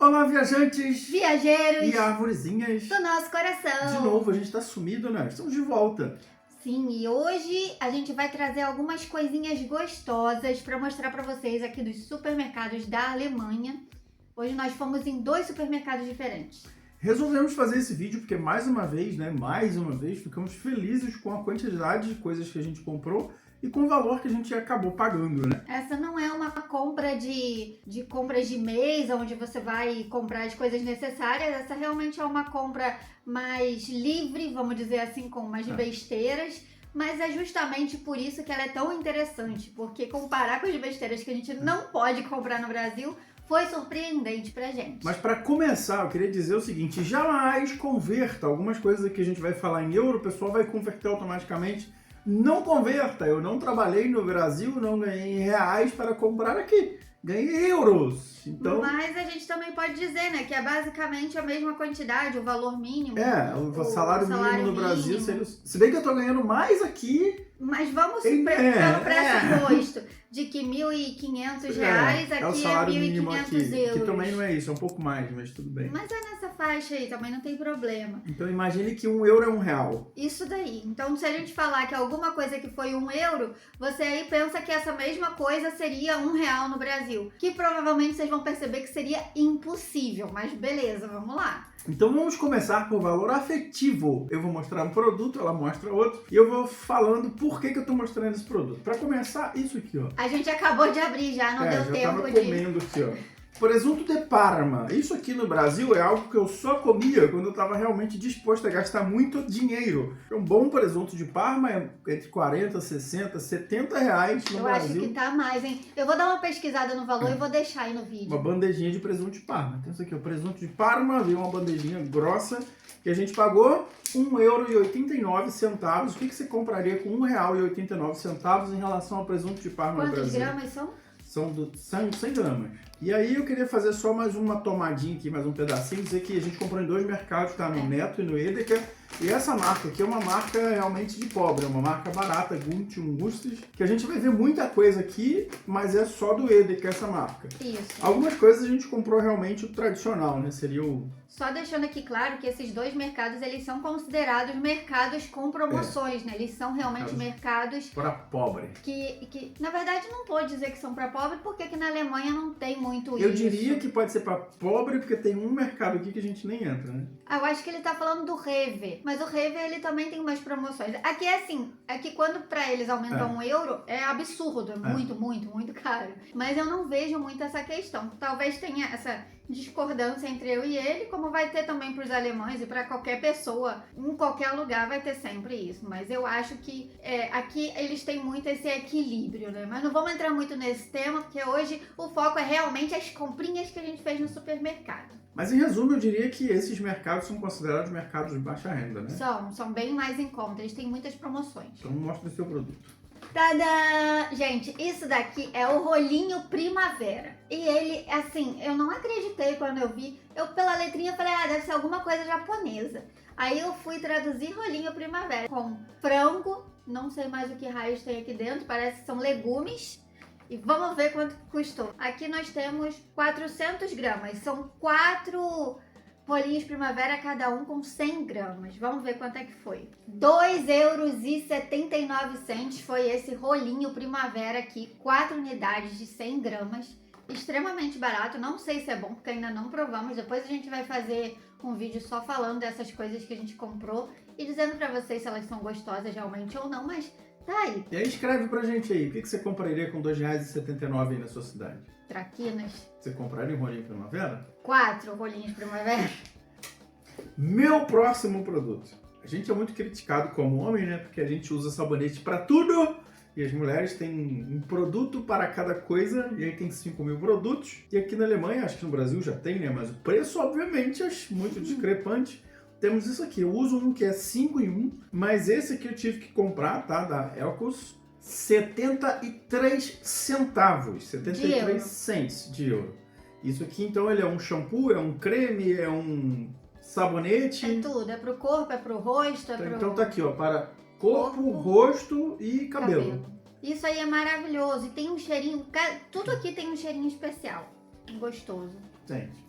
Olá, viajantes Viajeiros e arvorezinhas do nosso coração. De novo, a gente tá sumido, né? Estamos de volta. Sim, e hoje a gente vai trazer algumas coisinhas gostosas para mostrar para vocês aqui dos supermercados da Alemanha. Hoje nós fomos em 2 supermercados diferentes. Resolvemos fazer esse vídeo porque mais uma vez, ficamos felizes com a quantidade de coisas que a gente comprou e com o valor que a gente acabou pagando, né? Essa não é uma compra de compras de mês, onde você vai comprar as coisas necessárias. Essa realmente é uma compra mais livre, vamos dizer assim, com umas besteiras. Mas é justamente por isso que ela é tão interessante, porque comparar com as besteiras que a gente não pode comprar no Brasil foi surpreendente pra gente. Mas para começar, eu queria dizer o seguinte, jamais converta algumas coisas que a gente vai falar em euro, o pessoal vai converter automaticamente. Não converta, eu não trabalhei no Brasil, não ganhei reais para comprar aqui, ganhei euros. Então, mas a gente também pode dizer, né, que é basicamente a mesma quantidade, o valor mínimo. O salário mínimo no Brasil seria... Se bem que eu tô ganhando mais aqui... Mas vamos pelo pressuposto de que R$ 1.500 aqui é o salário mínimo aqui, euros. que também não é isso, é um pouco mais, mas tudo bem. Mas é nessa faixa aí, também não tem problema. Então imagine que €1 é R$1. Isso daí. Então se a gente falar que alguma coisa que foi €1, você aí pensa que essa mesma coisa seria R$1 no Brasil. Que provavelmente vocês vão perceber que seria impossível, mas beleza, vamos lá. Então vamos começar por valor afetivo. Eu vou mostrar um produto, ela mostra outro, e eu vou falando por que eu tô mostrando esse produto. Para começar, isso aqui, ó. A gente acabou de abrir já, não deu já tempo tava comendo aqui, ó. Presunto de Parma. Isso aqui no Brasil é algo que eu só comia quando eu estava realmente disposto a gastar muito dinheiro. Um bom presunto de Parma é entre 40, 60, 70 reais no Brasil. Eu acho que tá mais, hein? Eu vou dar uma pesquisada no valor e vou deixar aí no vídeo. Uma bandejinha de presunto de Parma. Então isso aqui, o presunto de Parma, veio uma bandejinha grossa que a gente pagou €1,89. O que você compraria com R$1,89 em relação ao presunto de Parma no Brasil? Quantos gramas são? São 100 gramas. E aí eu queria fazer só mais uma tomadinha aqui, mais um pedacinho, dizer que a gente comprou em 2 mercados, tá? No Netto e no Edeka. E essa marca aqui é uma marca realmente de pobre, é uma marca barata, Gunt, Gustes, que a gente vai ver muita coisa aqui, mas é só do Edeka essa marca. Isso. Algumas coisas a gente comprou realmente o tradicional, né? Seria o... Só deixando aqui claro que esses 2 mercados, eles são considerados mercados com promoções, né? Eles são realmente mercados... para pobre. Que, na verdade, não pode dizer que são para pobre, porque aqui na Alemanha não tem muito isso. Eu diria que pode ser para pobre, porque tem um mercado aqui que a gente nem entra, né? Eu acho que ele tá falando do Rewe, mas o Rewe, ele também tem umas promoções. Aqui é assim, é que quando para eles aumentam €1, é absurdo, é muito caro. Mas eu não vejo muito essa questão. Talvez tenha essa discordância entre eu e ele, como vai ter também para os alemães e para qualquer pessoa, em qualquer lugar vai ter sempre isso. Mas eu acho que aqui eles têm muito esse equilíbrio, né? Mas não vamos entrar muito nesse tema, porque hoje o foco é realmente as comprinhas que a gente fez no supermercado. Mas em resumo, eu diria que esses mercados são considerados mercados de baixa renda, né? São bem mais em conta, eles têm muitas promoções. Então mostra o seu produto. Tadã! Gente, isso daqui é o rolinho primavera. E ele, assim, eu não acreditei quando eu vi. Eu, pela letrinha, falei, deve ser alguma coisa japonesa. Aí eu fui traduzir rolinho primavera com frango, não sei mais o que raios tem aqui dentro, parece que são legumes. E vamos ver quanto custou. Aqui nós temos 400 gramas, são 4... rolinhos primavera, cada um com 100 gramas. Vamos ver quanto é que foi. €2,79 foi esse rolinho primavera aqui. 4 unidades de 100 gramas. Extremamente barato. Não sei se é bom, porque ainda não provamos. Depois a gente vai fazer um vídeo só falando dessas coisas que a gente comprou e dizendo pra vocês se elas são gostosas realmente ou não, mas tá aí. E aí escreve pra gente aí, o que você compraria com R$2,79 aí na sua cidade? Traquinas. Você compraria um rolinho primavera? 4 rolinhos primavera. Meu próximo produto. A gente é muito criticado como homem, né? Porque a gente usa sabonete pra tudo. E as mulheres têm um produto para cada coisa. E aí tem 5.000 produtos. E aqui na Alemanha, acho que no Brasil já tem, né? Mas o preço, obviamente, é muito discrepante. Temos isso aqui. Eu uso um que é 5 em 1. Mas esse aqui eu tive que comprar, tá? Da Elkos. 73 centavos. 73 cents de euro. Isso aqui, então, ele é um shampoo, é um creme, é um sabonete. É tudo. É pro corpo, é pro rosto, é pro... Então tá aqui, ó. Para corpo, rosto e cabelo. Isso aí é maravilhoso. E tem um cheirinho... Tudo aqui tem um cheirinho especial. Gostoso. Gente.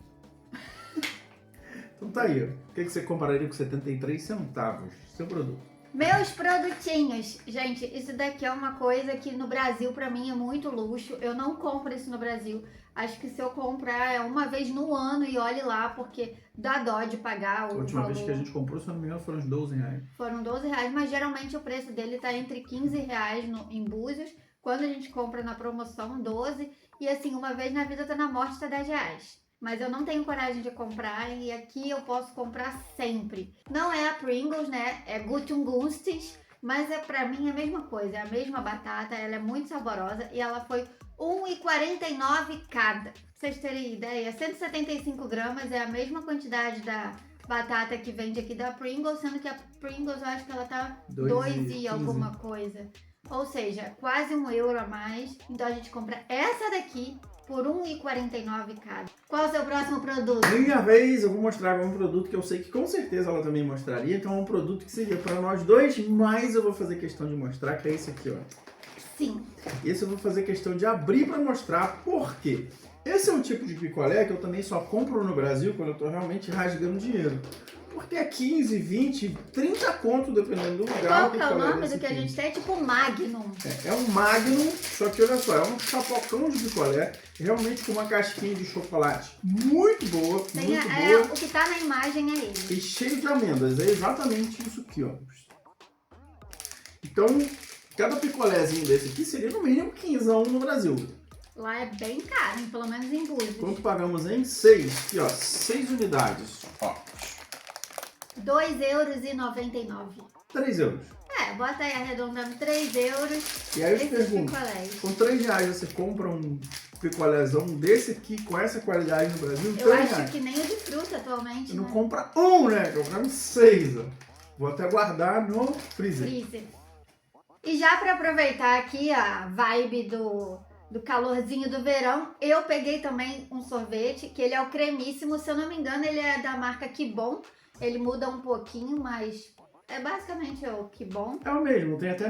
tá aí. O que você compararia com 73 centavos? Seu produto. Meus produtinhos. Gente, isso daqui é uma coisa que no Brasil pra mim é muito luxo. Eu não compro isso no Brasil. Acho que se eu comprar é uma vez no ano e olhe lá, porque dá dó de pagar o A última valor. vez que a gente comprou, se eu não me engano, foram uns R$12. Foram R$12, mas geralmente o preço dele tá entre R$15 em Búzios. Quando a gente compra na promoção, 12. E assim, uma vez na vida tá na morte, tá R$10. Mas eu não tenho coragem de comprar e aqui eu posso comprar sempre. Não é a Pringles, né? É Guten Gunstig, mas pra mim é a mesma coisa. É a mesma batata, ela é muito saborosa e ela foi R$1,49 cada. Pra vocês terem ideia, 175 gramas é a mesma quantidade da batata que vende aqui da Pringles, sendo que a Pringles eu acho que ela tá 2 e alguma coisa. Ou seja, quase €1 a mais. Então a gente compra essa daqui por R$1,49 cada. Qual é o seu próximo produto? Minha vez, eu vou mostrar um produto que eu sei que com certeza ela também mostraria. Então é um produto que seria para nós dois, mas eu vou fazer questão de mostrar, que é esse aqui, ó. Sim. Esse eu vou fazer questão de abrir para mostrar por quê. Esse é um tipo de picolé que eu também só compro no Brasil quando eu tô realmente rasgando dinheiro. Porque é 15, 20, 30 conto, dependendo do lugar. Qual que é o nome do que a gente tem? É tipo Magnum. É um Magnum, só que olha só, é um chapocão de picolé, realmente com uma casquinha de chocolate muito boa, Tem muito boa. o que tá na imagem é ele. E cheio de amêndoas, é exatamente isso aqui, ó. Então, cada picolézinho desse aqui seria no mínimo 15 no Brasil. Lá é bem caro, hein? Pelo menos em Búzios. Quanto pagamos em 6? Aqui, ó, 6 unidades. Ó. €2,99. 3 euros. Bota aí arredondando €3. E aí eu te pergunto, com R$3 você compra um picolézão desse aqui com essa qualidade no Brasil? Eu acho que nem o de fruta atualmente, Você não né? compra um, né? Compramos 6, ó. Vou até guardar no freezer. E já pra aproveitar aqui a vibe do calorzinho do verão, eu peguei também um sorvete, que ele é o cremíssimo, se eu não me engano ele é da marca Que Bom. Ele muda um pouquinho, mas é basicamente o Que Bom. É o mesmo, tem até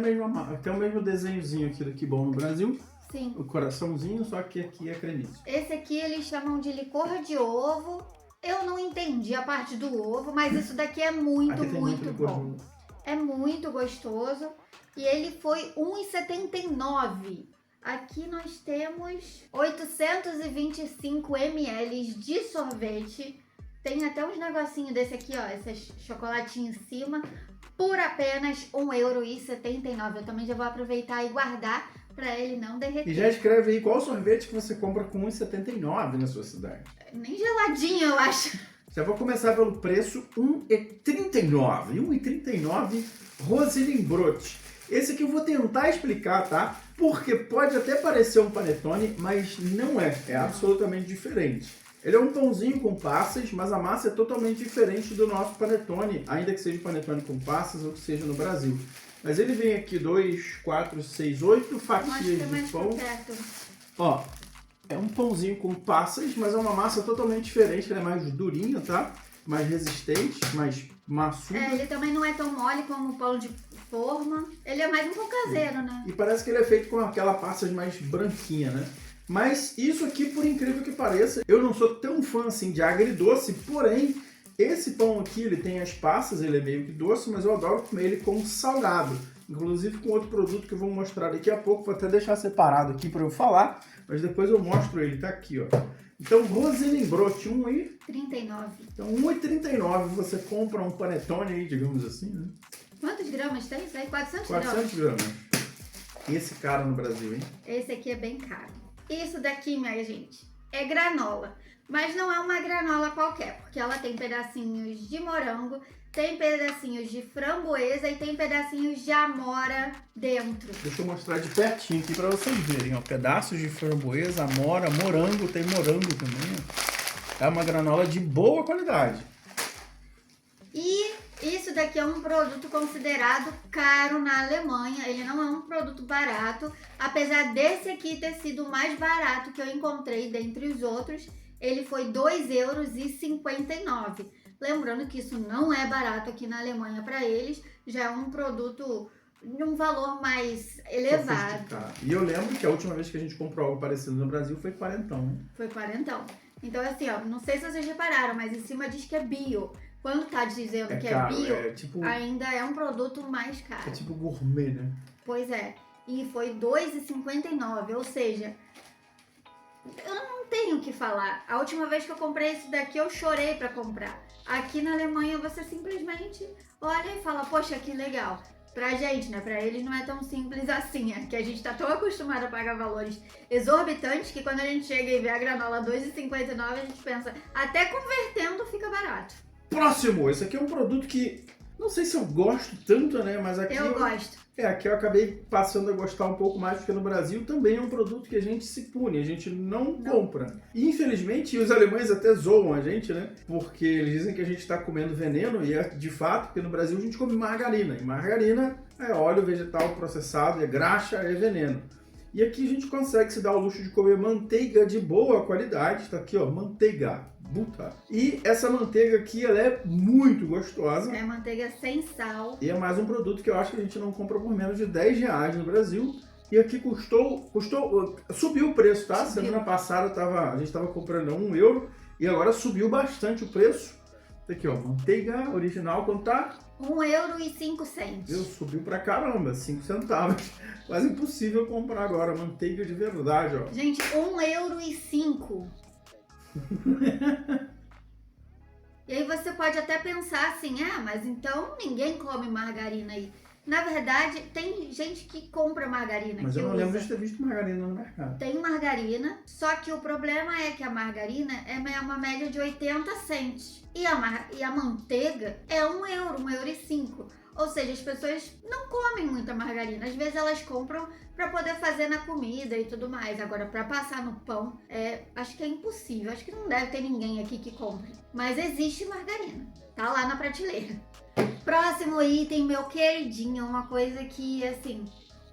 o mesmo desenhozinho aqui do Que Bom no Brasil. Sim. O coraçãozinho, só que aqui é cremíssimo. Esse aqui eles chamam de licor de ovo. Eu não entendi a parte do ovo, mas isso daqui é muito bom. É muito gostoso. E ele foi R$1,79. Aqui nós temos 825 ml de sorvete. Tem até uns negocinhos desse aqui, ó, esse chocolatinho em cima, por apenas €1,79. Eu também já vou aproveitar e guardar pra ele não derreter. E já escreve aí qual sorvete que você compra com R$1,79 na sua cidade. Nem geladinho, eu acho. Já vou começar pelo preço, R$1,39. R$1,39 Rosenbrot. Esse aqui eu vou tentar explicar, tá? Porque pode até parecer um panetone, mas não é. É absolutamente diferente. Ele é um pãozinho com passas, mas a massa é totalmente diferente do nosso panetone, ainda que seja panetone com passas ou que seja no Brasil. Mas ele vem aqui 2, 4, 6, 8 fatias de pão. Ó, é um pãozinho com passas, mas é uma massa totalmente diferente. Ela é mais durinha, tá? Mais resistente, mais maçuda. Ele também não é tão mole como o pão de forma. Ele é mais um pão caseiro, né? E parece que ele é feito com aquela pasta mais branquinha, né? Mas isso aqui, por incrível que pareça, eu não sou tão fã assim de agridoce, porém, esse pão aqui, ele tem as passas, ele é meio que doce, mas eu adoro comer ele com salgado. Inclusive com outro produto que eu vou mostrar daqui a pouco, vou até deixar separado aqui para eu falar, mas depois eu mostro ele, tá aqui, ó. Então, Rosenbrot, R$1,39. Então, R$1,39 você compra um panetone aí, digamos assim, né? Quantos gramas tem isso aí? 400 gramas. Esse caro no Brasil, hein? Esse aqui é bem caro. Isso daqui, minha gente, é granola. Mas não é uma granola qualquer, porque ela tem pedacinhos de morango, tem pedacinhos de framboesa e tem pedacinhos de amora dentro. Deixa eu mostrar de pertinho aqui para vocês verem, ó. Pedaços de framboesa, amora, morango, tem morango também, ó. É uma granola de boa qualidade. E isso daqui é um produto considerado caro na Alemanha, ele não é um produto barato, apesar desse aqui ter sido o mais barato que eu encontrei dentre os outros, ele foi €2,59. Lembrando que isso não é barato aqui na Alemanha para eles, já é um produto de um valor mais elevado. E eu lembro que a última vez que a gente comprou algo parecido no Brasil foi 40. Foi 40. Então, assim, ó, não sei se vocês repararam, mas em cima diz que é bio. Quando tá dizendo que caro, é bio, tipo, ainda é um produto mais caro. É tipo gourmet, né? Pois é. E foi R$ 2,59, ou seja, eu não tenho o que falar. A última vez que eu comprei isso daqui, eu chorei pra comprar. Aqui na Alemanha, você simplesmente olha e fala, poxa, que legal. Pra gente, né? Pra eles não é tão simples assim. É que a gente tá tão acostumado a pagar valores exorbitantes que quando a gente chega e vê a granola R$ 2,59, a gente pensa, até convertendo fica barato. Próximo! Esse aqui é um produto que, não sei se eu gosto tanto, né? Mas aqui Eu gosto. Aqui eu acabei passando a gostar um pouco mais, porque no Brasil também é um produto que a gente se pune, a gente não compra. E infelizmente, os alemães até zoam a gente, né? Porque eles dizem que a gente está comendo veneno, e é de fato, porque no Brasil a gente come margarina. E margarina é óleo vegetal processado, é graxa, é veneno. E aqui a gente consegue se dar o luxo de comer manteiga de boa qualidade, tá aqui ó, manteiga, butter. E essa manteiga aqui, ela é muito gostosa. É manteiga sem sal. E é mais um produto que eu acho que a gente não compra por menos de R$10 no Brasil. E aqui subiu o preço, tá? Subiu. Semana passada a gente estava comprando a €1 e agora subiu bastante o preço. Tá aqui ó, manteiga original, quanto tá? €1,05. Subiu pra caramba, 5 centavos. Quase impossível comprar agora manteiga de verdade, ó. Gente, €1,05. E aí você pode até pensar assim, mas então ninguém come margarina aí. Na verdade, tem gente que compra margarina. Mas que eu não usa. lembro de ter visto margarina no mercado. Tem margarina, só que o problema é que a margarina é uma média de 80 cents. E a manteiga é €1, €1,05. Ou seja, as pessoas não comem muita margarina. Às vezes elas compram para poder fazer na comida e tudo mais. Agora, para passar no pão, acho que é impossível. Acho que não deve ter ninguém aqui que compre. Mas existe margarina. Tá lá na prateleira. Próximo item, meu queridinho. Uma coisa que, assim,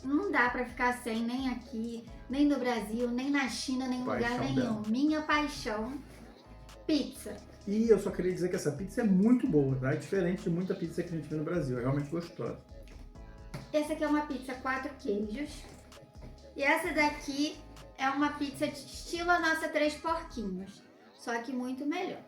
não dá para ficar sem nem aqui, nem no Brasil, nem na China, nem em lugar nenhum. Dela. Minha paixão, pizza. E eu só queria dizer que essa pizza é muito boa, tá? É diferente de muita pizza que a gente vê no Brasil, é realmente gostosa. Essa aqui é uma pizza 4 queijos. E essa daqui é uma pizza de estilo a nossa 3 porquinhos. Só que muito melhor.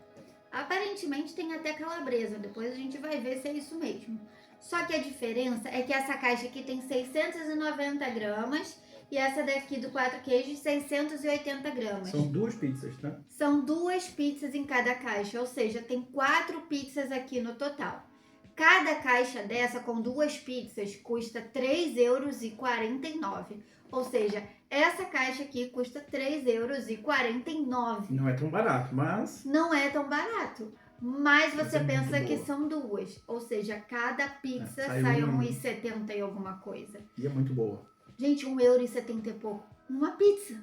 Aparentemente tem até calabresa, depois a gente vai ver se é isso mesmo. Só que a diferença é que essa caixa aqui tem 690 gramas e essa daqui do 4 queijos 680 gramas. São 2 pizzas, tá? São 2 pizzas em cada caixa, ou seja, tem 4 pizzas aqui no total. Cada caixa dessa com 2 pizzas custa €3,49. Ou seja, essa caixa aqui custa €3,49. Não é tão barato, mas... Não é tão barato. Mas você é muito pensa que boa. são 2. Ou seja, cada pizza sai sai uma. €1,70 e alguma coisa. E é muito boa. Gente, €1,70 e pouco. Uma pizza.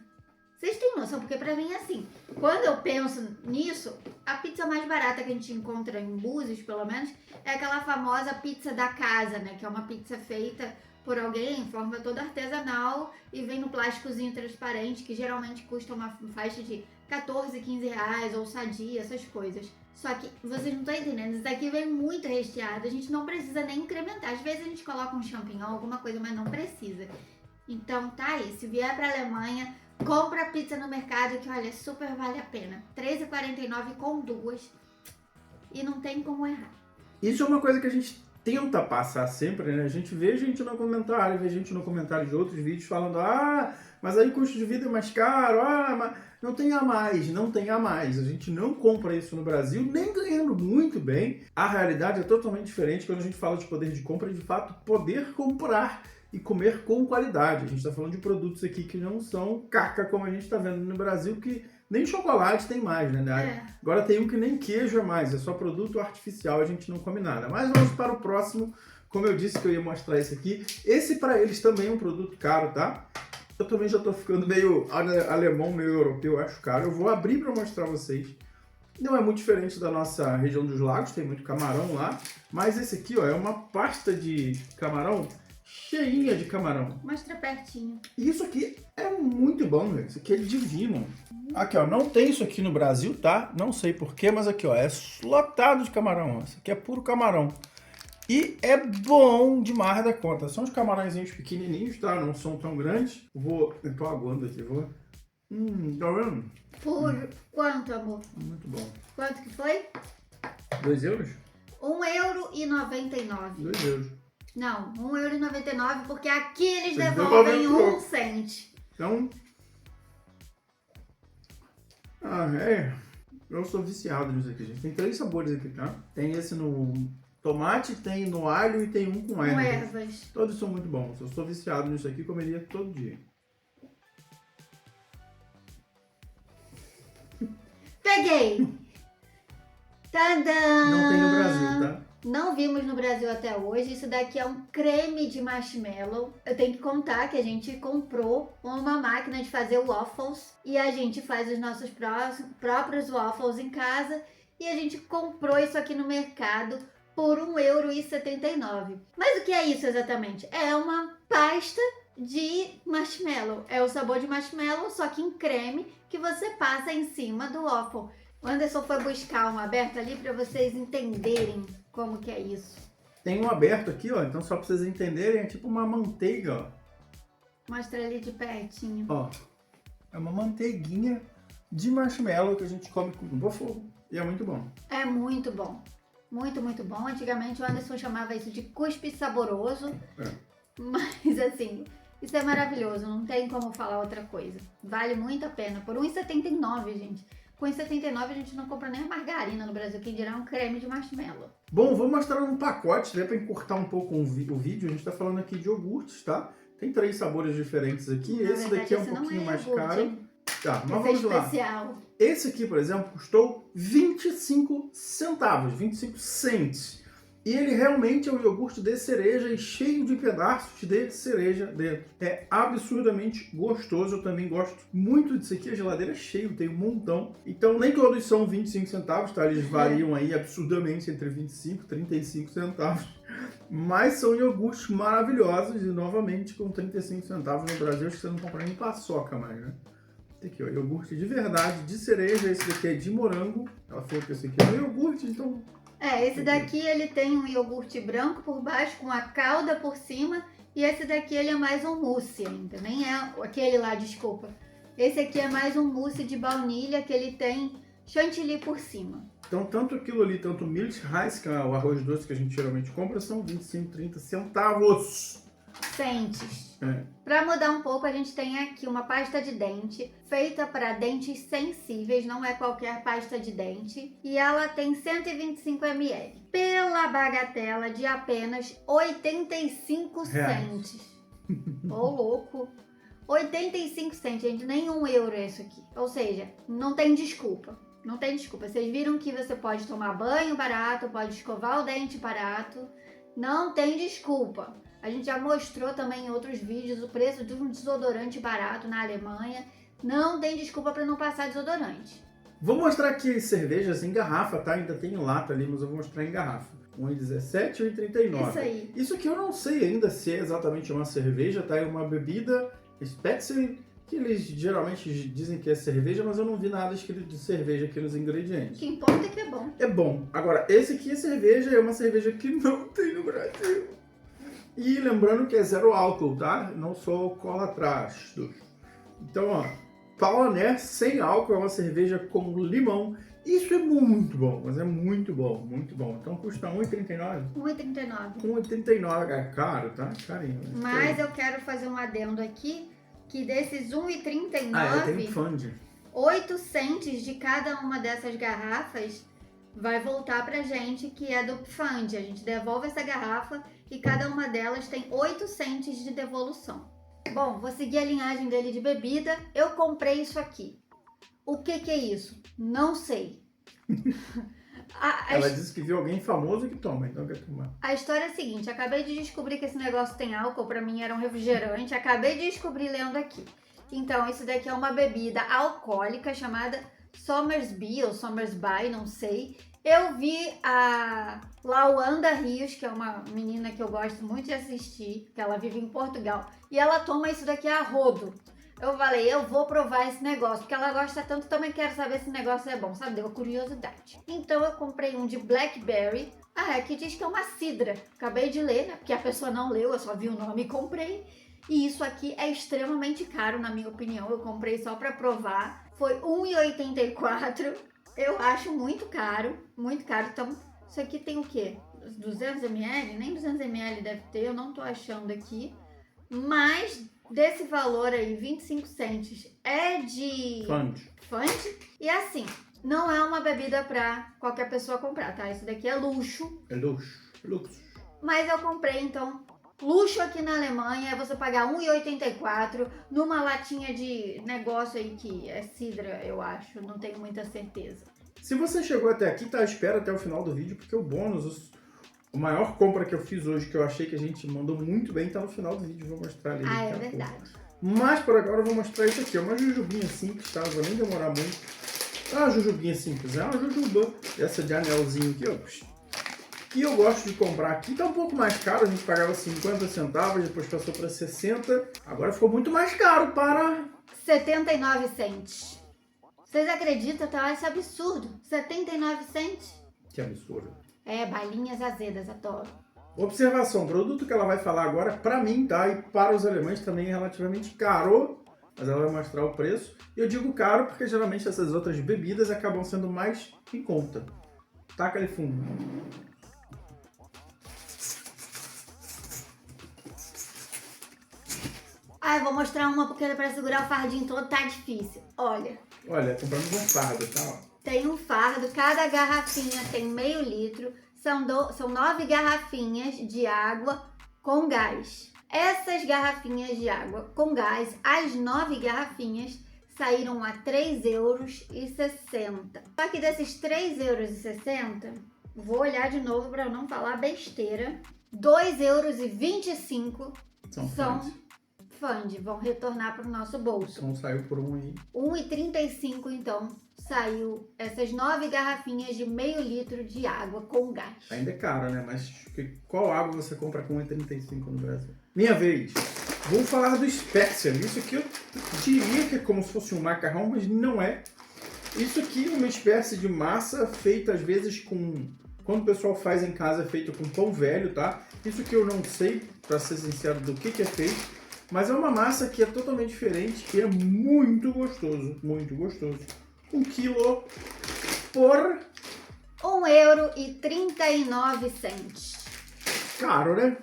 Vocês têm noção? Porque pra mim é assim. Quando eu penso nisso, a pizza mais barata que a gente encontra em Búzios, pelo menos, é aquela famosa pizza da casa, né? Que é uma pizza feita por alguém em forma toda artesanal e vem no plásticozinho transparente, que geralmente custa uma faixa de R$14, R$15, ou sadia, essas coisas. Só que vocês não estão entendendo, isso daqui vem muito recheado, a gente não precisa nem incrementar. Às vezes a gente coloca um champignon, alguma coisa, mas não precisa. Então tá aí, se vier pra Alemanha, compra pizza no mercado que, olha, super vale a pena. R$3,49 com 2 e não tem como errar. Isso é uma coisa que a gente tenta passar sempre, né? A gente vê gente no comentário, vê gente no comentário de outros vídeos falando mas aí o custo de vida é mais caro, mas não tem a mais, não tem a mais. A gente não compra isso no Brasil, nem ganhando muito bem. A realidade é totalmente diferente quando a gente fala de poder de compra e, de fato, poder comprar e comer com qualidade. A gente está falando de produtos aqui que não são caca como a gente está vendo no Brasil, que nem chocolate tem mais, né? Agora tem um que nem queijo é mais, é só produto artificial, a gente não come nada. Mas vamos para o próximo, como eu disse que eu ia mostrar esse aqui. Esse para eles também é um produto caro, tá? Eu também já tô ficando meio alemão, meio europeu, acho caro. Eu vou abrir para mostrar a vocês. Não é muito diferente da nossa região dos lagos, tem muito camarão lá. Mas esse aqui, ó, é uma pasta de camarão cheinha de camarão. Mostra pertinho. E isso aqui é muito bom, velho. Isso aqui é divino. Aqui, ó, não tem isso aqui no Brasil, tá? Não sei porquê, mas aqui, ó, é lotado de camarão. Ó. Isso aqui é puro camarão. E é bom demais da conta. São os camarõezinhos pequenininhos, tá? Não são tão grandes. Eu tô aguando aqui, Tá vendo? Por quanto, amor? Muito bom. Quanto que foi? 2 euros? €1,99. 2 euros. Não, €1,99 porque aqui eles Eles devolvem devolvem 1 cent. Então... Eu sou viciado nisso aqui, gente. Tem 3 sabores aqui, tá? Tem esse no tomate, tem no alho e tem um com Com ervas. ervas. Todos são muito bons. Eu sou viciado nisso aqui, comeria todo dia. Peguei! Tadã! Não tem no Brasil, tá? Não vimos no Brasil até hoje. Isso daqui é um creme de marshmallow. Eu tenho que contar que a gente comprou uma máquina de fazer waffles e a gente faz os nossos próprios waffles em casa e a gente comprou isso aqui no mercado por €1,79. Mas o que é isso exatamente? É uma pasta de marshmallow. É o sabor de marshmallow, só que em creme que você passa em cima do waffle. O Anderson foi buscar um aberto ali para vocês entenderem como que é isso. Tem um aberto aqui, ó. Então só pra vocês entenderem, é tipo uma manteiga, ó. Mostra ali de pertinho. Ó, é uma manteiguinha de marshmallow que a gente come com waffle. E é muito bom. É muito bom. Muito, muito bom. Antigamente o Anderson chamava isso de cuspe saboroso. Mas assim, isso é maravilhoso. Não tem como falar outra coisa. Vale muito a pena. Por R$1,79, gente. Com R$1,79 a gente não compra nem a margarina no Brasil. Quem dirá um creme de marshmallow. Bom, vou mostrar um pacote, né, para encurtar um pouco o vídeo. A gente tá falando aqui de iogurtes, tá? Tem 3 sabores diferentes aqui. Na esse verdade, daqui é um esse não pouquinho mais iogurte, caro. hein? Tá, mas Esse vamos é lá. especial. Esse aqui, por exemplo, custou 25 centavos, 25 cents. E ele realmente é um iogurte de cereja e cheio de pedaços de cereja dentro. É absurdamente gostoso, eu também gosto muito disso aqui. A geladeira é cheia, tem um montão. Então nem todos são 25 centavos, tá? Eles variam aí absurdamente entre 25 e 35 centavos. Mas são iogurtes maravilhosos e novamente com 35 centavos no Brasil, acho que você não compra nem paçoca mais, né? Esse aqui, ó, iogurte de verdade, de cereja. Esse daqui é de morango. Ela falou que esse aqui é um iogurte, então... Esse daqui ele tem um iogurte branco por baixo com a calda por cima e esse daqui ele é mais um mousse ainda, nem é aquele lá, desculpa. Esse aqui é mais um mousse de baunilha que ele tem chantilly por cima. Então tanto aquilo ali, tanto o Milch Rice, que é o arroz doce que a gente geralmente compra, são 25, 30 centavos. Centes. É. Para mudar um pouco, a gente tem aqui uma pasta de dente feita para dentes sensíveis, não é qualquer pasta de dente, e ela tem 125 ml, pela bagatela de apenas 85 cents. Ô louco! 85 cents, gente, nem €1 é isso aqui. Ou seja, não tem desculpa. Não tem desculpa. Vocês viram que você pode tomar banho barato, pode escovar o dente barato. Não tem desculpa. A gente já mostrou também em outros vídeos o preço de um desodorante barato na Alemanha. Não tem desculpa para não passar desodorante. Vou mostrar aqui cervejas em garrafa, tá? Ainda tem lata ali, mas eu vou mostrar em garrafa. 1,17 e 1,39. Isso aí. Isso aqui eu não sei ainda se é exatamente uma cerveja, tá? É uma bebida Spetzel, que eles geralmente dizem que é cerveja, mas eu não vi nada escrito de cerveja aqui nos ingredientes. O que importa é que é bom. É bom. Agora, esse aqui é cerveja, é uma cerveja que não tem no Brasil. E lembrando que é 0 álcool, tá? Não sou alcoólatras. Então, ó, Paulaner sem álcool é uma cerveja com limão. Isso é muito bom, mas é muito bom, muito bom. Então custa R$1,39? R$1,39. R$1,39 é caro, tá? Carinho. Mas eu quero fazer um adendo aqui, que desses R$1,39, tem fund. 8 cents de cada uma dessas garrafas vai voltar pra gente, que é do fund. A gente devolve essa garrafa e cada uma delas tem 8 cents de devolução. Bom, vou seguir a linhagem dele de bebida. Eu comprei isso aqui. O que é isso? Não sei. Ela disse que viu alguém famoso que toma, então quer tomar. A história é a seguinte, acabei de descobrir que esse negócio tem álcool, pra mim era um refrigerante, acabei de descobrir lendo aqui. Então, isso daqui é uma bebida alcoólica chamada Somersby ou Somersby, não sei. Eu vi a Lawanda Rios, que é uma menina que eu gosto muito de assistir, que ela vive em Portugal, e ela toma isso daqui a rodo. Eu falei, eu vou provar esse negócio, porque ela gosta tanto, também quero saber se esse negócio é bom, sabe? Deu curiosidade. Então eu comprei um de Blackberry. Aqui diz que é uma cidra. Acabei de ler, né? Porque a pessoa não leu, eu só vi o nome e comprei. E isso aqui é extremamente caro, na minha opinião. Eu comprei só pra provar. Foi R$1,84. Eu acho muito caro, muito caro. Então, isso aqui tem o quê? 200 ml? Nem 200 ml deve ter, eu não tô achando aqui. Mas desse valor aí, 25 cents, é de Fund. E assim, não é uma bebida pra qualquer pessoa comprar, tá? Isso daqui é luxo. É luxo. Mas eu comprei, então, luxo aqui na Alemanha é você pagar R$1,84 numa latinha de negócio aí que é cidra, eu acho. Não tenho muita certeza. Se você chegou até aqui, tá? Espera até o final do vídeo, porque o bônus, a maior compra que eu fiz hoje, que eu achei que a gente mandou muito bem, tá no final do vídeo. Vou mostrar ali. Ah, é verdade. Mas por agora eu vou mostrar isso aqui. É uma jujubinha simples, tá? Não vou nem demorar muito. É uma jujubinha simples. É uma jujuba. Essa de anelzinho aqui, ó. Que eu gosto de comprar aqui. Tá um pouco mais caro. A gente pagava 50 centavos, depois passou para 60. Agora ficou muito mais caro para 79 cents. Vocês acreditam, tá? Esse absurdo. 79 cents. Que absurdo. É, balinhas azedas, adoro. Observação, o produto que ela vai falar agora, pra mim, tá? E para os alemães também é relativamente caro, mas ela vai mostrar o preço. E eu digo caro porque geralmente essas outras bebidas acabam sendo mais em conta. Taca ali fundo. Ah, eu vou mostrar uma porque para segurar o fardinho todo tá difícil. Olha. Olha, compramos um fardo, tá? Tem um fardo, cada garrafinha tem meio litro. São 9 garrafinhas de água com gás. Essas garrafinhas de água com gás, as 9 garrafinhas, saíram a €3,60. Só que desses €3,60, vou olhar de novo para eu não falar besteira, €2,25 são Fund, vão retornar para o nosso bolso. Então saiu por R$1,35, então, saiu essas 9 garrafinhas de meio litro de água com gás. Ainda é caro, né? Mas qual água você compra com R$1,35 no Brasil? Minha vez. Vou falar do Special. Isso aqui eu diria que é como se fosse um macarrão, mas não é. Isso aqui é uma espécie de massa feita às vezes com... Quando o pessoal faz em casa é feito com pão velho, tá? Isso aqui eu não sei, pra ser sincero, do que é feito. Mas é uma massa que é totalmente diferente e é muito gostoso. Muito gostoso. 1 quilo por... €1,39. Caro, né?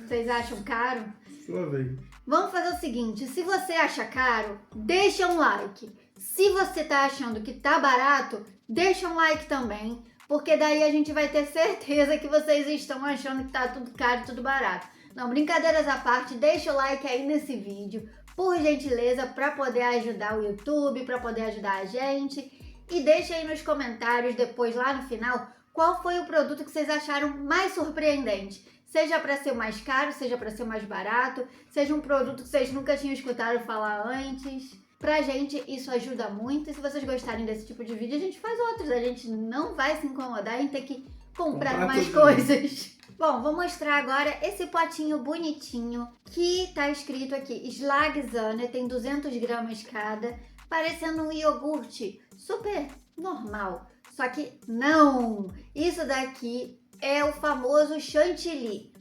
Vocês acham caro? Sua vez. Vamos fazer o seguinte, se você acha caro, deixa um like. Se você tá achando que tá barato, deixa um like também, porque daí a gente vai ter certeza que vocês estão achando que tá tudo caro e tudo barato. Não, brincadeiras à parte, deixa o like aí nesse vídeo, por gentileza, para poder ajudar o YouTube, para poder ajudar a gente. E deixa aí nos comentários, depois lá no final, qual foi o produto que vocês acharam mais surpreendente. Seja para ser mais caro, seja para ser mais barato, seja um produto que vocês nunca tinham escutado falar antes. Pra gente isso ajuda muito, e se vocês gostarem desse tipo de vídeo, a gente faz outros. A gente não vai se incomodar em ter que comprar mais coisas. Bom, vou mostrar agora esse potinho bonitinho que tá escrito aqui Schlagsahne, tem 200 gramas cada, parecendo um iogurte super normal. Só que não! Isso daqui é o famoso chantilly,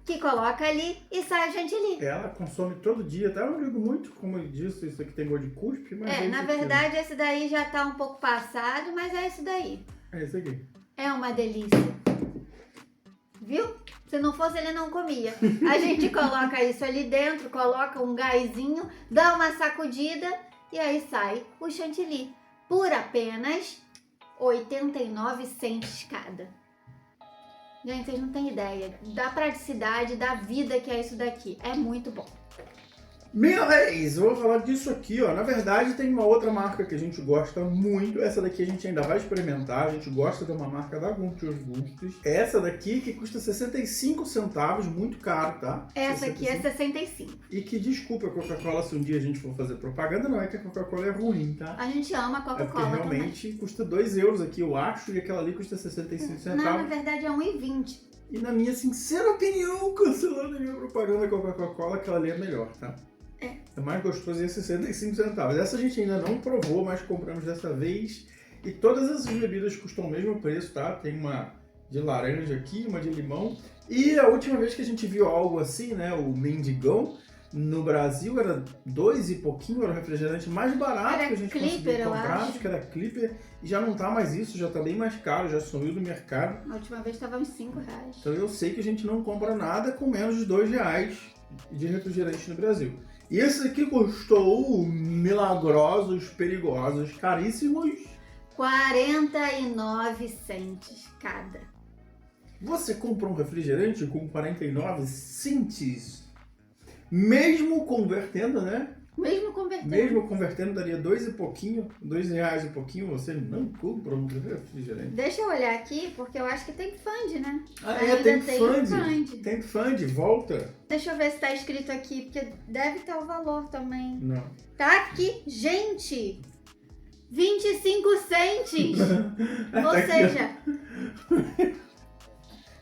que coloca ali e sai o chantilly. Ela consome todo dia, tá? Eu não digo muito, como eu disse, isso aqui tem gosto de cuspe, mas... na verdade esse daí já tá um pouco passado, mas é esse daí. É esse aqui. É uma delícia. Viu? Se não fosse, ele não comia. A gente coloca isso ali dentro, coloca um gásinho, dá uma sacudida e aí sai o chantilly. Por apenas 89 cents cada. Gente, vocês não têm ideia da praticidade, da vida que é isso daqui. É muito bom. Minha vez, eu vou falar disso aqui, ó. Na verdade, tem uma outra marca que a gente gosta muito. Essa daqui a gente ainda vai experimentar. A gente gosta de uma marca da Gunther's Gustos. Essa daqui que custa 65 centavos, muito caro, tá? Essa aqui é 65. E que, desculpa a Coca-Cola se um dia a gente for fazer propaganda, não é que a Coca-Cola é ruim, tá? A gente ama a Coca-Cola também. Realmente custa 2 euros aqui, eu acho, e aquela ali custa 65 centavos. Não, na verdade é 1,20. E na minha sincera opinião, cancelando a minha propaganda com a Coca-Cola, aquela ali é melhor, tá? É mais gostoso e é 65 centavos. Essa a gente ainda não provou, mas compramos dessa vez. E todas essas bebidas custam o mesmo preço, tá? Tem uma de laranja aqui, uma de limão. E a última vez que a gente viu algo assim, né, o Mendigão, no Brasil era 2 e pouquinho, era o refrigerante mais barato Era que a gente Clipper, conseguia eu comprar, acho. que era Clipper, e já não tá mais isso, já tá bem mais caro, já sumiu do mercado. A última vez tava uns 5 reais. Então eu sei que a gente não compra nada com menos de R$2 de refrigerante no Brasil. E esse aqui custou milagrosos, perigosos, caríssimos. 49 centes cada. Você compra um refrigerante com 49 centes, mesmo convertendo, né? Mesmo convertendo. Daria 2 e pouquinho, R$2 e pouquinho, você não compra um refrigerante. Deixa eu olhar aqui, porque eu acho que tem fund, né? Tem um fund. Tem fund, volta. Deixa eu ver se tá escrito aqui, porque deve ter o valor também. Não. Tá aqui, gente! 25 centes! Ou Tá aqui, seja,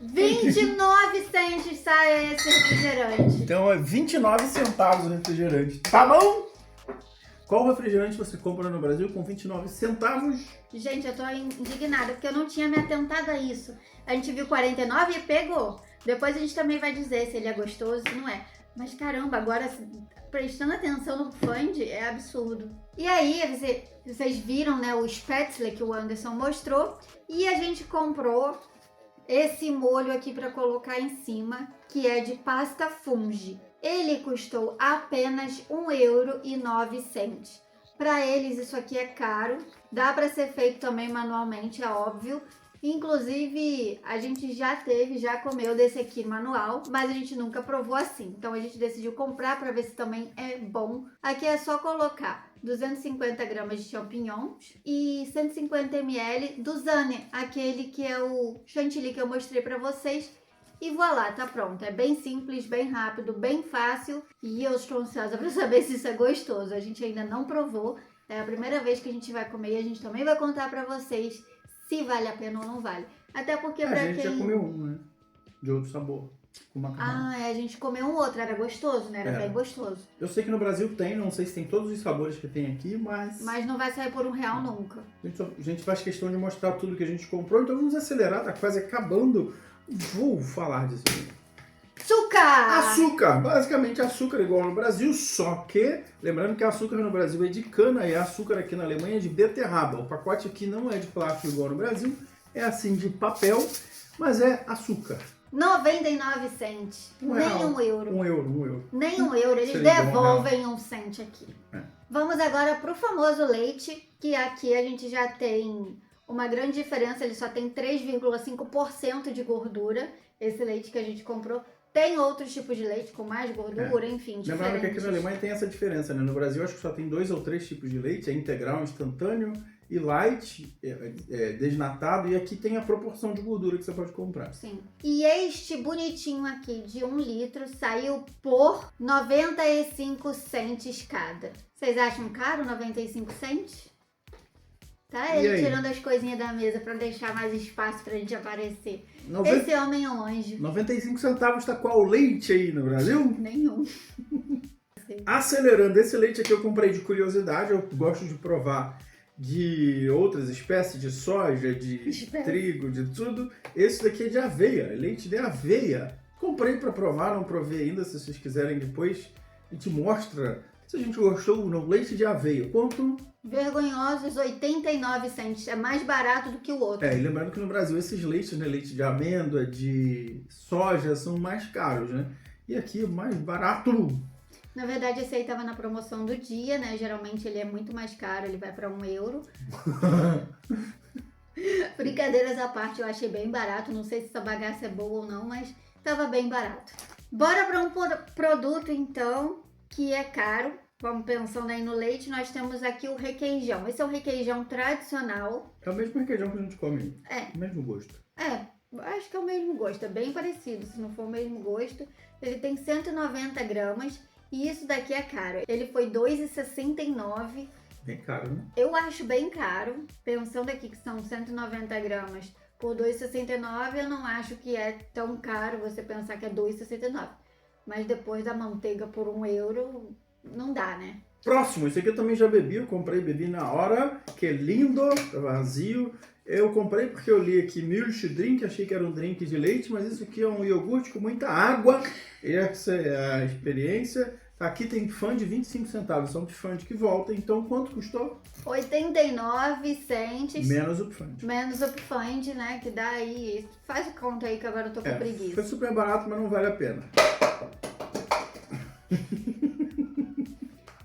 29 centes sai esse refrigerante. Então é 29 centavos o refrigerante. Tá bom? Qual refrigerante você compra no Brasil com 29 centavos? Gente, eu tô indignada, porque eu não tinha me atentado a isso. A gente viu 49 e pegou. Depois a gente também vai dizer se ele é gostoso, se não é. Mas caramba, agora prestando atenção no fund é absurdo. E aí, vocês viram, né, o Spätzle que o Anderson mostrou. E a gente comprou esse molho aqui para colocar em cima, que é de pasta fungi. Ele custou apenas €1,09. Para eles isso aqui é caro, dá para ser feito também manualmente, é óbvio. Inclusive, a gente já comeu desse aqui manual, mas a gente nunca provou assim. Então a gente decidiu comprar para ver se também é bom. Aqui é só colocar 250 gramas de champignons e 150 ml do Zane, aquele que é o chantilly que eu mostrei para vocês. E voilá, tá pronto. É bem simples, bem rápido, bem fácil. E eu estou ansiosa para saber se isso é gostoso. A gente ainda não provou. É a primeira vez que a gente vai comer e a gente também vai contar para vocês se vale a pena ou não vale. Até porque pra A gente já comeu um, né? De outro sabor. Com macarrão. A gente comeu um outro. Era gostoso, né? Era bem gostoso. Eu sei que no Brasil tem, não sei se tem todos os sabores que tem aqui, mas não vai sair por R$1 nunca. a gente faz questão de mostrar tudo que a gente comprou, então vamos acelerar, tá quase acabando. Vou falar disso. Açúcar! Basicamente açúcar igual no Brasil, só que, lembrando que açúcar no Brasil é de cana e açúcar aqui na Alemanha é de beterraba. O pacote aqui não é de plástico igual no Brasil, é assim de papel, mas é açúcar. 99 centes. Nem €1. €1. Nem €1. Eles devolvem 1 cento aqui. Vamos agora pro famoso leite, que aqui a gente já tem uma grande diferença. Ele só tem 3,5% de gordura. Esse leite que a gente comprou. Tem outros tipos de leite com mais gordura, enfim, diferentes. Lembrando que aqui na Alemanha tem essa diferença, né? No Brasil acho que só tem 2 ou 3 tipos de leite, é integral, instantâneo e light, desnatado, e aqui tem a proporção de gordura que você pode comprar. Sim. E este bonitinho aqui de 1 litro saiu por 95 centes cada. Vocês acham caro 95 centes? Tá ele tirando as coisinhas da mesa pra deixar mais espaço pra gente aparecer. Esse homem é um anjo. 95 centavos tá qual leite aí no Brasil? Nenhum. Acelerando, esse leite aqui eu comprei de curiosidade, eu gosto de provar de outras espécies de soja, de trigo, de tudo. Esse daqui é de aveia, leite de aveia. Comprei pra provar, não provei ainda, se vocês quiserem depois a gente mostra se a gente gostou ou não. Leite de aveia, quanto? Vergonhosos 89 centes, é mais barato do que o outro. E lembrando que no Brasil esses leites, né, leite de amêndoa, de soja, são mais caros, né? E aqui mais barato. Na verdade, esse aí tava na promoção do dia, né? Geralmente ele é muito mais caro, ele vai pra €1. Brincadeiras à parte, eu achei bem barato. Não sei se essa bagaça é boa ou não, mas tava bem barato. Bora pra um produto, então, que é caro. Vamos pensando aí no leite, nós temos aqui o requeijão. Esse é o requeijão tradicional. É o mesmo requeijão que a gente come. É. O mesmo gosto. Acho que é o mesmo gosto, é bem parecido, se não for o mesmo gosto. Ele tem 190 gramas e isso daqui é caro. Ele foi R$2,69. Bem caro, né? Eu acho bem caro, pensando aqui que são 190 gramas por R$2,69, eu não acho que é tão caro você pensar que é R$2,69. Mas depois da manteiga por €1, não dá, né? Próximo, esse aqui eu também já bebi, eu comprei, bebi na hora, que é lindo, vazio. Eu comprei porque eu li aqui Milk Drink, achei que era um drink de leite, mas isso aqui é um iogurte com muita água. Essa é a experiência. Aqui tem fund de 25 centavos, são fund que volta. Então quanto custou? 89 cents. Menos o fund. Menos o fund, né? Que dá aí. Faz a conta aí que agora eu tô com preguiça. Foi super barato, mas não vale a pena.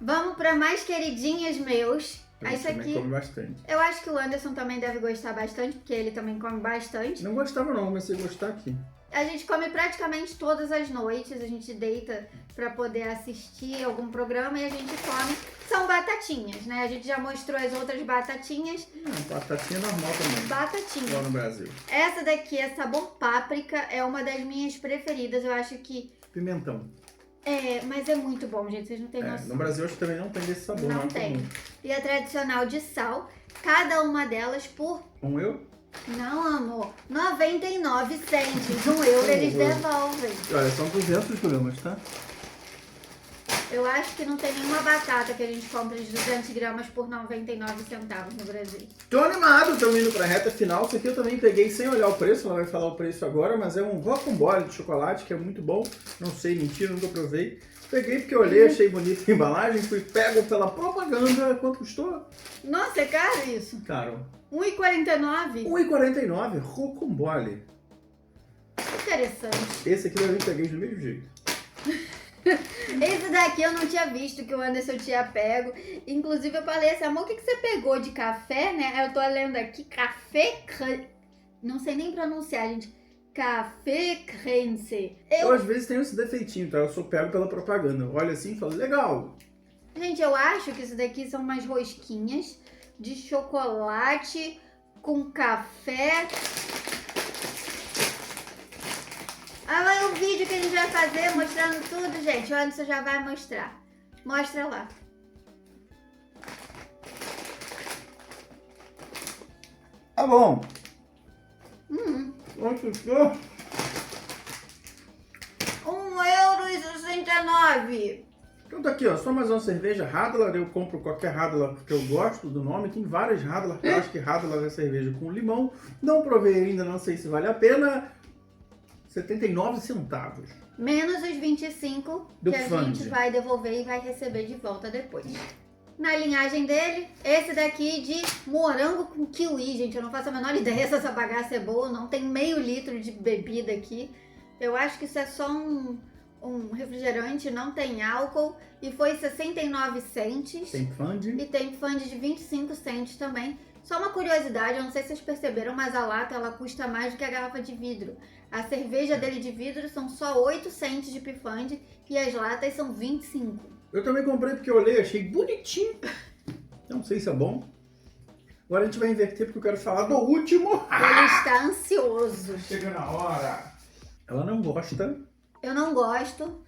Vamos para mais queridinhas meus. Esse aqui come bastante. Eu acho que o Anderson também deve gostar bastante, porque ele também come bastante. Não gostava não, comecei a gostar aqui. A gente come praticamente todas as noites, a gente deita para poder assistir algum programa e a gente come. São batatinhas, né? A gente já mostrou as outras batatinhas. Batatinha normal também. Batatinha. Lá no Brasil. Essa daqui é sabor páprica, é uma das minhas preferidas. Eu acho que... Pimentão. Mas é muito bom, gente. Vocês não têm noção. No Brasil acho que também não tem desse sabor. Não tem. E a tradicional de sal, cada uma delas por... €1? Não, amor. 99 cents. €1 eles devolvem. Olha, são 200 gramas, tá? Eu acho que não tem nenhuma batata que a gente compra de 200 gramas por 99 centavos no Brasil. Tô animado, estamos indo pra reta final. Isso aqui eu também peguei sem olhar o preço, ela vai falar o preço agora, mas é um rocambole de chocolate que é muito bom. Não sei, mentira, nunca provei. Peguei porque eu olhei, achei bonita a embalagem, fui pego pela propaganda. Quanto custou? Nossa, é caro isso. Caro. R$1,49. R$1,49, rocambole. Interessante. Esse aqui eu peguei do mesmo jeito. Esse daqui eu não tinha visto que o Anderson tinha pego. Inclusive eu falei assim, amor, o que você pegou de café, né? Eu tô lendo aqui, não sei nem pronunciar, gente. Café crence. Eu às vezes tenho esse defeitinho, tá? Eu sou pego pela propaganda. Olha assim e falo, legal. Gente, eu acho que isso daqui são umas rosquinhas de chocolate com café. Olha o vídeo que a gente vai fazer mostrando tudo, gente. O Anderson já vai mostrar. Mostra lá. Tá bom. Quanto custou? €1,69. Então tá aqui, ó. Só mais uma cerveja Radler. Eu compro qualquer Radler porque eu gosto do nome. Tem várias Radler. Eu acho que Radler é cerveja com limão. Não provei ainda, não sei se vale a pena. 79 centavos. Menos os 25 do que a fund. gente vai devolver e vai receber de volta depois. Na linhagem dele, esse daqui de morango com kiwi, gente. Eu não faço a menor ideia se essa bagaça é boa ou não. Tem meio litro de bebida aqui. Eu acho que isso é só um refrigerante, não tem álcool. E foi 69 cents. Tem fund. E tem fund de 25 cents também. Só uma curiosidade, eu não sei se vocês perceberam, mas a lata ela custa mais do que a garrafa de vidro. A cerveja dele de vidro são só 8 cents de pifande e as latas são 25. Eu também comprei porque eu olhei, achei bonitinho. Não sei se é bom. Agora a gente vai inverter porque eu quero falar do último. Ele está ansioso. Chega na hora. Ela não gosta. Eu não gosto.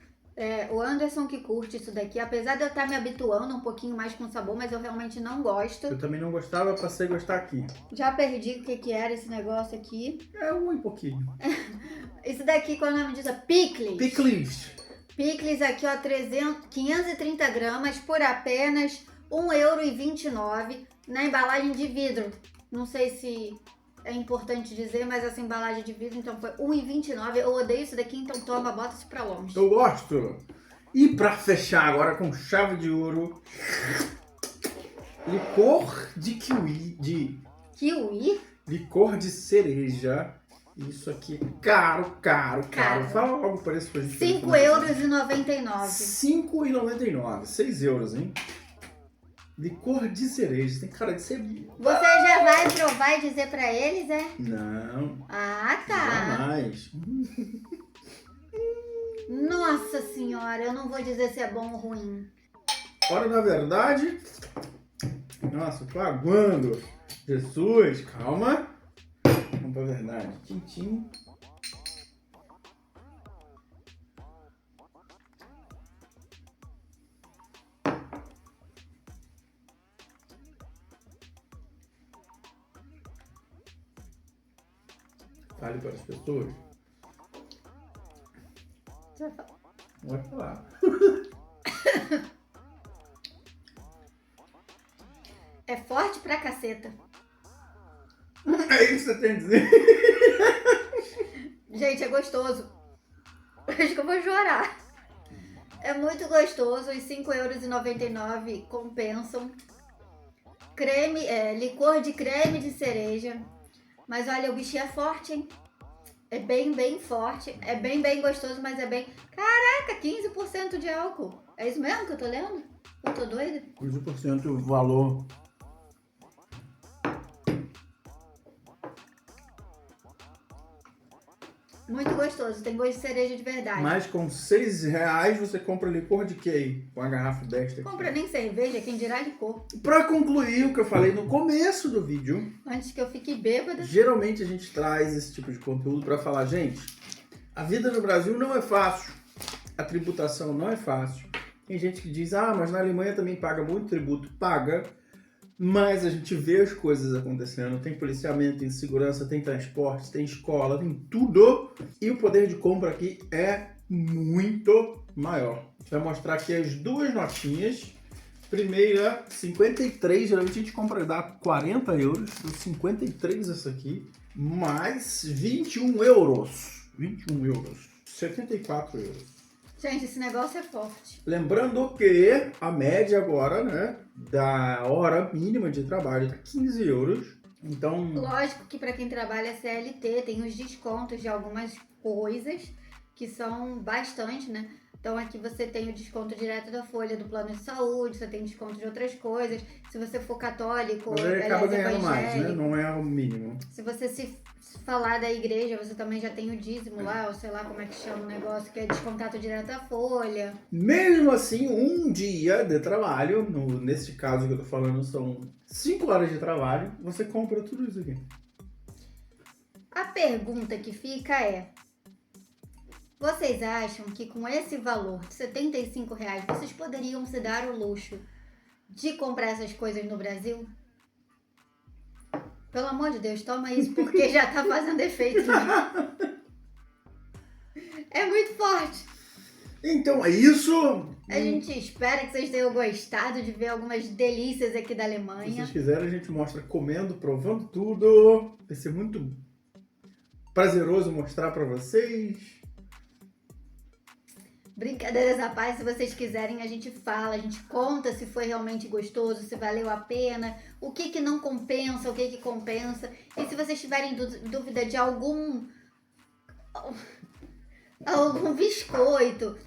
O Anderson que curte isso daqui, apesar de eu estar me habituando um pouquinho mais com o sabor, mas eu realmente não gosto. Eu também não gostava, passei a gostar aqui. Já perdi o que era esse negócio aqui. É um pouquinho. Esse daqui, qual é o nome disso? Pickles. Pickles. Pickles aqui, ó, 530 gramas por apenas €1,29 na embalagem de vidro. Não sei se é importante dizer, mas essa embalagem de vidro, então foi R$1,29. Eu odeio isso daqui, então toma, bota isso pra longe. Eu gosto. E pra fechar agora com chave de ouro, licor de kiwi, Kiwi? licor de cereja. Isso aqui é caro. Fala logo o preço pra gente. €5,99. €5,99. €6, hein? Licor de cereja. Tem cara de ser... Você já vai provar e dizer pra eles, é? Não. Ah, tá. Jamais. Nossa senhora, eu não vou dizer se é bom ou ruim. Olha, na verdade... Nossa, eu tô aguando. Jesus, calma. Vamos pra verdade. Tintim. Fale para as pessoas. Você vai falar. Não vai falar. forte pra caceta. É isso que você tem a dizer? Gente, é gostoso. Acho que eu vou chorar. É muito gostoso, os €5,99 compensam. Creme, licor de creme de cereja. Mas olha, o bichinho é forte, hein? É bem forte. É bem gostoso, mas é bem... Caraca, 15% de álcool. É isso mesmo que eu tô lendo? Eu tô doida? 15% o valor. Muito gostoso, tem gosto de cereja de verdade. Mas com R$6 você compra licor de quê? Com a garrafa desta aqui. Compra nem cerveja, quem dirá licor. Pra concluir o que eu falei no começo do vídeo, Antes que eu fique bêbada. geralmente a gente traz esse tipo de conteúdo pra falar, gente, a vida no Brasil não é fácil, a tributação não é fácil. Tem gente que diz, mas na Alemanha também paga muito tributo. Paga, mas a gente vê as coisas acontecendo. Tem policiamento, tem segurança, tem transporte, tem escola, tem tudo. E o poder de compra aqui é muito maior. A gente vai mostrar aqui as duas notinhas. Primeira, 53, geralmente a gente compra dá €40, 53 essa aqui, mais €21, 74 euros. Gente, esse negócio é forte. Lembrando que a média agora, né, da hora mínima de trabalho tá €15. Então, Lógico que para quem trabalha CLT tem os descontos de algumas coisas que são bastante, né? Então aqui você tem o desconto direto da folha do plano de saúde, você tem desconto de outras coisas. Se você for católico, mas ele acaba aliás, ganhando mais, né? evangélico, Não é o mínimo. se você se falar da igreja, você também já tem o dízimo lá, ou sei lá como é que chama o negócio, que é descontado direto da folha. Mesmo assim, um dia de trabalho, nesse caso que eu tô falando, são 5 horas de trabalho, você compra tudo isso aqui. A pergunta que fica é: vocês acham que com esse valor de R$75 vocês poderiam se dar o luxo de comprar essas coisas no Brasil? Pelo amor de Deus, toma isso porque já tá fazendo efeito. É muito forte. Então é isso. A gente espera que vocês tenham gostado de ver algumas delícias aqui da Se Alemanha. vocês quiserem, a gente mostra comendo, provando tudo. Vai ser muito prazeroso mostrar pra vocês. Brincadeiras à parte, se vocês quiserem, a gente fala, a gente conta se foi realmente gostoso, se valeu a pena, o que não compensa, o que compensa. E se vocês tiverem dúvida de algum biscoito,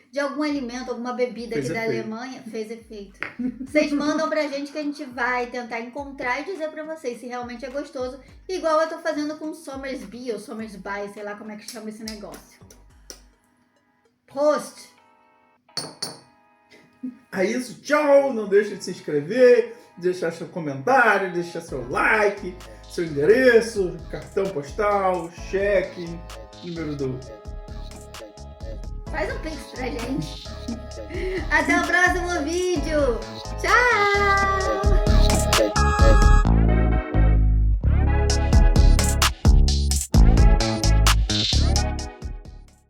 de algum alimento, alguma bebida aqui da Alemanha, fez efeito. Vocês mandam pra gente que a gente vai tentar encontrar e dizer pra vocês se realmente é gostoso, igual eu tô fazendo com Somersby ou Somersby, sei lá como é que chama esse negócio. Prost! É isso, tchau! Não deixa de se inscrever, deixar seu comentário, deixar seu like, seu endereço, cartão postal, cheque, número do... Faz um pix pra gente. Até o próximo vídeo. Tchau!